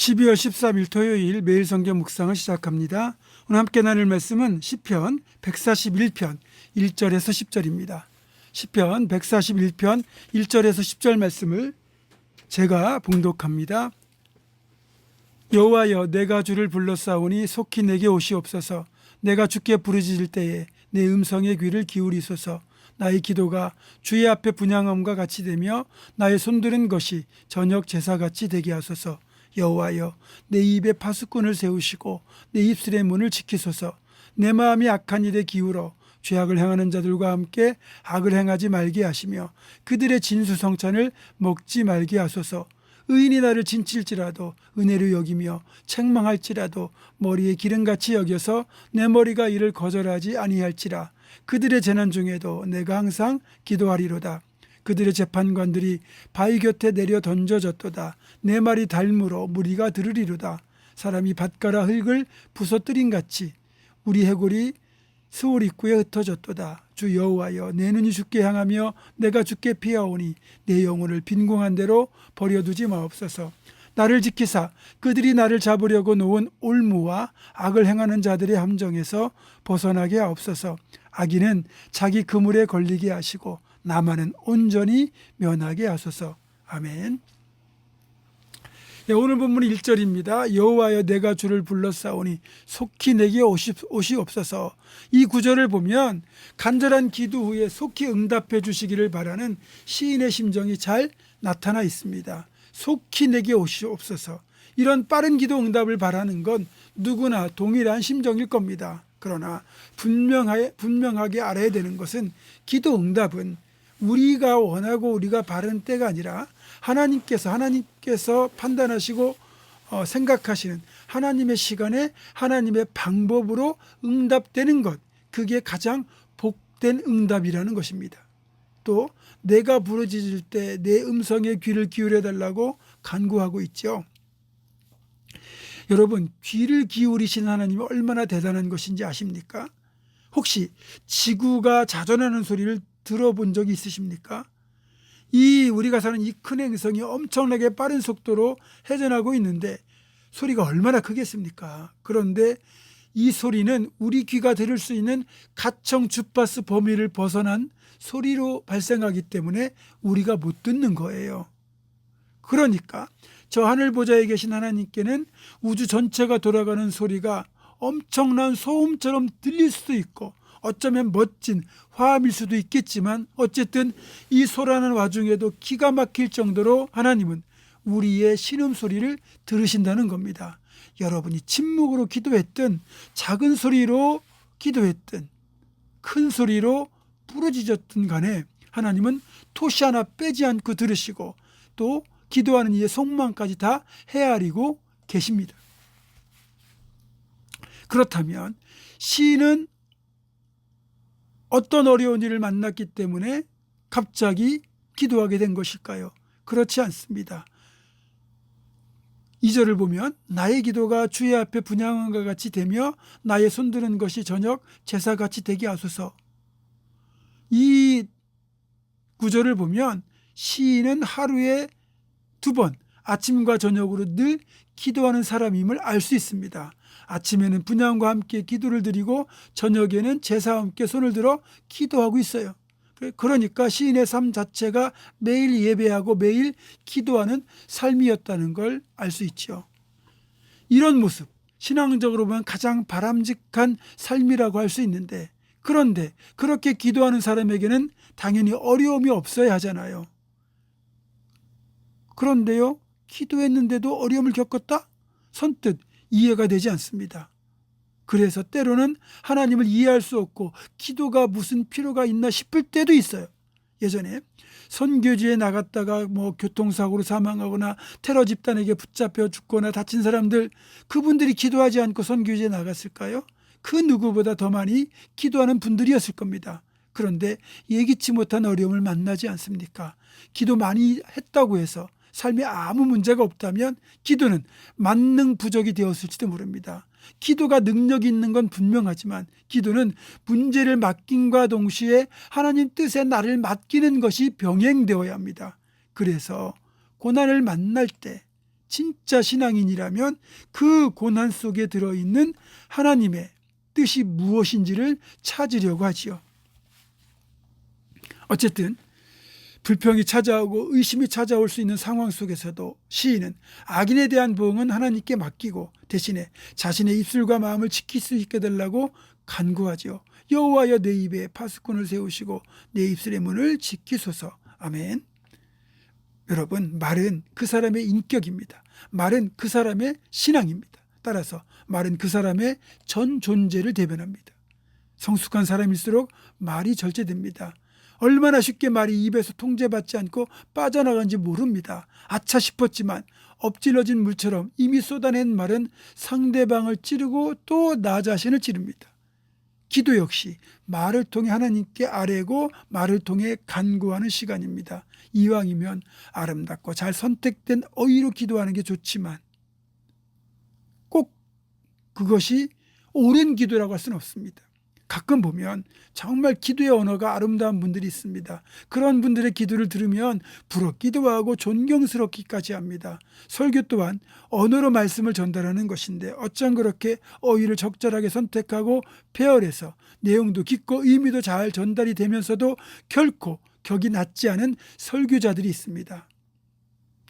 12월 13일 토요일 매일 성경 묵상을 시작합니다. 오늘 함께 나눌 말씀은 시편 141편 1절에서 10절입니다. 시편 141편 1절에서 10절 말씀을 제가 봉독합니다. 여호와여, 내가 주를 불러싸우니 속히 내게 오시옵소서. 내가 주께 부르짖을 때에 내 음성에 귀를 기울이소서. 나의 기도가 주의 앞에 분향함과 같이 되며 나의 손드는 것이 저녁 제사같이 되게 하소서. 여호와여, 내 입에 파수꾼을 세우시고 내 입술의 문을 지키소서. 내 마음이 악한 일에 기울어 죄악을 행하는 자들과 함께 악을 행하지 말게 하시며 그들의 진수성찬을 먹지 말게 하소서. 의인이 나를 진칠지라도 은혜로 여기며 책망할지라도 머리에 기름같이 여겨서 내 머리가 이를 거절하지 아니할지라. 그들의 재난 중에도 내가 항상 기도하리로다. 그들의 재판관들이 바위 곁에 내려 던져졌도다. 내 말이 닮으로 무리가 들으리로다. 사람이 밭가라 흙을 부서뜨린같이 우리 해골이 스올 입구에 흩어졌도다. 주 여호와여, 내 눈이 주께 향하며 내가 주께 피하오니 내 영혼을 빈궁한 대로 버려두지 마옵소서. 나를 지키사 그들이 나를 잡으려고 놓은 올무와 악을 행하는 자들의 함정에서 벗어나게 하옵소서. 악인은 자기 그물에 걸리게 하시고 나만은 온전히 면하게 하소서. 아멘. 오늘 본문 1절입니다. 여호와여, 내가 주를 불러싸우니 속히 내게 오시옵소서. 이 구절을 보면 간절한 기도 후에 속히 응답해 주시기를 바라는 시인의 심정이 잘 나타나 있습니다. 속히 내게 오시옵소서. 이런 빠른 기도 응답을 바라는 건 누구나 동일한 심정일 겁니다. 그러나 분명하게 알아야 되는 것은 기도 응답은 우리가 원하고 우리가 바라는 때가 아니라 하나님께서 판단하시고 생각하시는 하나님의 시간에 하나님의 방법으로 응답되는 것, 그게 가장 복된 응답이라는 것입니다. 또 내가 부르짖을 때 내 음성에 귀를 기울여 달라고 간구하고 있죠. 여러분, 귀를 기울이신 하나님이 얼마나 대단한 것인지 아십니까? 혹시 지구가 자전하는 소리를 들어본 적이 있으십니까? 우리가 사는 이 큰 행성이 엄청나게 빠른 속도로 회전하고 있는데 소리가 얼마나 크겠습니까? 그런데 이 소리는 우리 귀가 들을 수 있는 가청 주파수 범위를 벗어난 소리로 발생하기 때문에 우리가 못 듣는 거예요. 그러니까 저 하늘 보좌에 계신 하나님께는 우주 전체가 돌아가는 소리가 엄청난 소음처럼 들릴 수도 있고 어쩌면 멋진 화음일 수도 있겠지만 어쨌든 이 소라는 와중에도 기가 막힐 정도로 하나님은 우리의 신음소리를 들으신다는 겁니다. 여러분이 침묵으로 기도했든 작은 소리로 기도했든 큰 소리로 부르짖었든 간에 하나님은 토시 하나 빼지 않고 들으시고 또 기도하는 이의 속마음까지 다 헤아리고 계십니다. 그렇다면 시인은 어떤 어려운 일을 만났기 때문에 갑자기 기도하게 된 것일까요? 그렇지 않습니다. 2절을 보면 나의 기도가 주의 앞에 분향함과 같이 되며 나의 손드는 것이 저녁 제사같이 되게 하소서. 이 구절을 보면 시인은 하루에 2번 아침과 저녁으로 늘 기도하는 사람임을 알 수 있습니다. 아침에는 분향과 함께 기도를 드리고 저녁에는 제사와 함께 손을 들어 기도하고 있어요. 그러니까 시인의 삶 자체가 매일 예배하고 매일 기도하는 삶이었다는 걸 알 수 있죠. 이런 모습, 신앙적으로 보면 가장 바람직한 삶이라고 할 수 있는데, 그런데 그렇게 기도하는 사람에게는 당연히 어려움이 없어야 하잖아요. 그런데요, 기도했는데도 어려움을 겪었다? 선뜻 이해가 되지 않습니다. 그래서 때로는 하나님을 이해할 수 없고 기도가 무슨 필요가 있나 싶을 때도 있어요. 예전에 선교지에 나갔다가 교통사고로 사망하거나 테러 집단에게 붙잡혀 죽거나 다친 사람들, 그분들이 기도하지 않고 선교지에 나갔을까요? 그 누구보다 더 많이 기도하는 분들이었을 겁니다. 그런데 예기치 못한 어려움을 만나지 않습니까? 기도 많이 했다고 해서 삶에 아무 문제가 없다면 기도는 만능 부족이 되었을지도 모릅니다. 기도가 능력이 있는 건 분명하지만 기도는 문제를 맡김과 동시에 하나님 뜻에 나를 맡기는 것이 병행되어야 합니다. 그래서 고난을 만날 때 진짜 신앙인이라면 그 고난 속에 들어있는 하나님의 뜻이 무엇인지를 찾으려고 하지요. 어쨌든 불평이 찾아오고 의심이 찾아올 수 있는 상황 속에서도 시인은 악인에 대한 보응은 하나님께 맡기고 대신에 자신의 입술과 마음을 지킬 수 있게 달라고 간구하죠. 여호와여 내 입에 파수꾼을 세우시고 내 입술의 문을 지키소서. 아멘. 여러분, 말은 그 사람의 인격입니다. 말은 그 사람의 신앙입니다. 따라서 말은 그 사람의 전 존재를 대변합니다. 성숙한 사람일수록 말이 절제됩니다. 얼마나 쉽게 말이 입에서 통제받지 않고 빠져나간지 모릅니다. 아차 싶었지만 엎질러진 물처럼 이미 쏟아낸 말은 상대방을 찌르고 또 나 자신을 찌릅니다. 기도 역시 말을 통해 하나님께 아뢰고 말을 통해 간구하는 시간입니다. 이왕이면 아름답고 잘 선택된 어휘로 기도하는 게 좋지만 꼭 그것이 옳은 기도라고 할 수는 없습니다. 가끔 보면 정말 기도의 언어가 아름다운 분들이 있습니다. 그런 분들의 기도를 들으면 부럽기도 하고 존경스럽기까지 합니다. 설교 또한 언어로 말씀을 전달하는 것인데 어쩜 그렇게 어휘를 적절하게 선택하고 배열해서 내용도 깊고 의미도 잘 전달이 되면서도 결코 격이 낮지 않은 설교자들이 있습니다.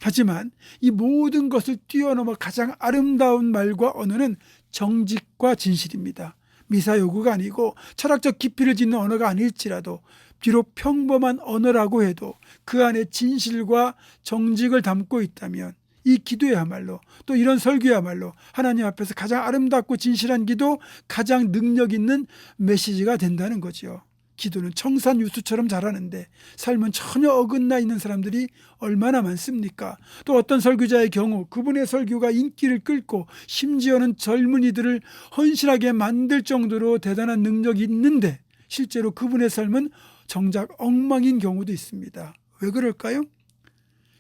하지만 이 모든 것을 뛰어넘어 가장 아름다운 말과 언어는 정직과 진실입니다. 미사여구가 아니고 철학적 깊이를 짓는 언어가 아닐지라도 비록 평범한 언어라고 해도 그 안에 진실과 정직을 담고 있다면 이 기도야말로, 또 이런 설교야말로 하나님 앞에서 가장 아름답고 진실한 기도, 가장 능력 있는 메시지가 된다는 거죠. 기도는 청산유수처럼 자라는데 삶은 전혀 어긋나 있는 사람들이 얼마나 많습니까? 또 어떤 설교자의 경우 그분의 설교가 인기를 끌고 심지어는 젊은이들을 헌신하게 만들 정도로 대단한 능력이 있는데 실제로 그분의 삶은 정작 엉망인 경우도 있습니다. 왜 그럴까요?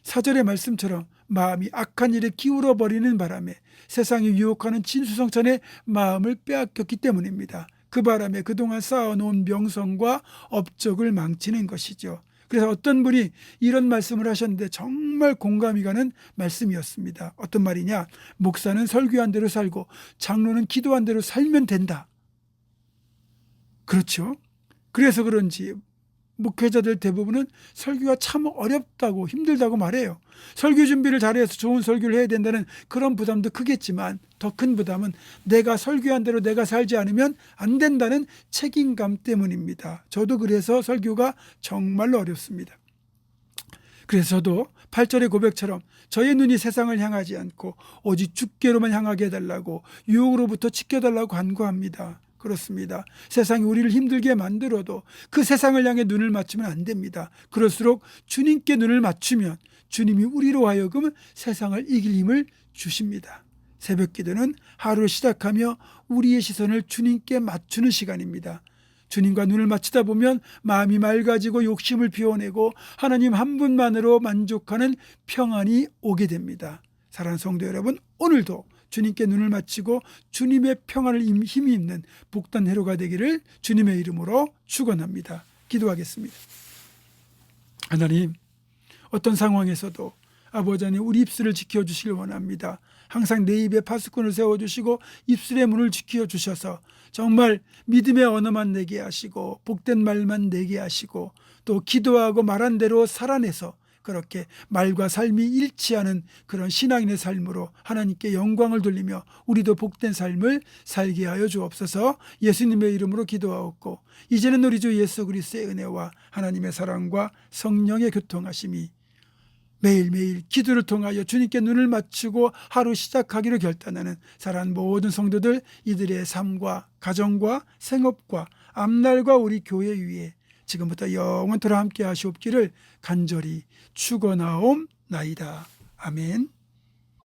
사절의 말씀처럼 마음이 악한 일에 기울어버리는 바람에 세상이 유혹하는 진수성찬의 마음을 빼앗겼기 때문입니다. 그 바람에 그동안 쌓아놓은 명성과 업적을 망치는 것이죠. 그래서 어떤 분이 이런 말씀을 하셨는데 정말 공감이 가는 말씀이었습니다. 어떤 말이냐? 목사는 설교한 대로 살고 장로는 기도한 대로 살면 된다. 그렇죠? 그래서 그런지 목회자들 대부분은 설교가 참 어렵다고 힘들다고 말해요. 설교 준비를 잘해서 좋은 설교를 해야 된다는 그런 부담도 크겠지만 더 큰 부담은 내가 설교한 대로 내가 살지 않으면 안 된다는 책임감 때문입니다. 저도 그래서 설교가 정말로 어렵습니다. 그래서 저도 8절의 고백처럼 저의 눈이 세상을 향하지 않고 오직 주께로만 향하게 해달라고, 유혹으로부터 지켜달라고 간구합니다. 그렇습니다. 세상이 우리를 힘들게 만들어도 그 세상을 향해 눈을 맞추면 안 됩니다. 그럴수록 주님께 눈을 맞추면 주님이 우리로 하여금 세상을 이길 힘을 주십니다. 새벽 기도는 하루를 시작하며 우리의 시선을 주님께 맞추는 시간입니다. 주님과 눈을 맞추다 보면 마음이 맑아지고 욕심을 비워내고 하나님 한 분만으로 만족하는 평안이 오게 됩니다. 사랑하는 성도 여러분, 오늘도 주님께 눈을 맞추고 주님의 평안을 힘이 있는 복된 하루가 되기를 주님의 이름으로 축원합니다. 기도하겠습니다. 하나님, 어떤 상황에서도 아버지 하나님 우리 입술을 지켜주시길 원합니다. 항상 내 입에 파수꾼을 세워주시고 입술의 문을 지켜주셔서 정말 믿음의 언어만 내게 하시고 복된 말만 내게 하시고 또 기도하고 말한 대로 살아내서 그렇게 말과 삶이 일치하는 그런 신앙인의 삶으로 하나님께 영광을 돌리며 우리도 복된 삶을 살게 하여 주옵소서. 예수님의 이름으로 기도하옵고 이제는 우리 주 예수 그리스도의 은혜와 하나님의 사랑과 성령의 교통하심이 매일매일 기도를 통하여 주님께 눈을 맞추고 하루 시작하기로 결단하는 사랑하는 모든 성도들, 이들의 삶과 가정과 생업과 앞날과 우리 교회 위에 지금부터 영원토록 함께 하시옵기를 간절히 축원하옵나이다. 아멘.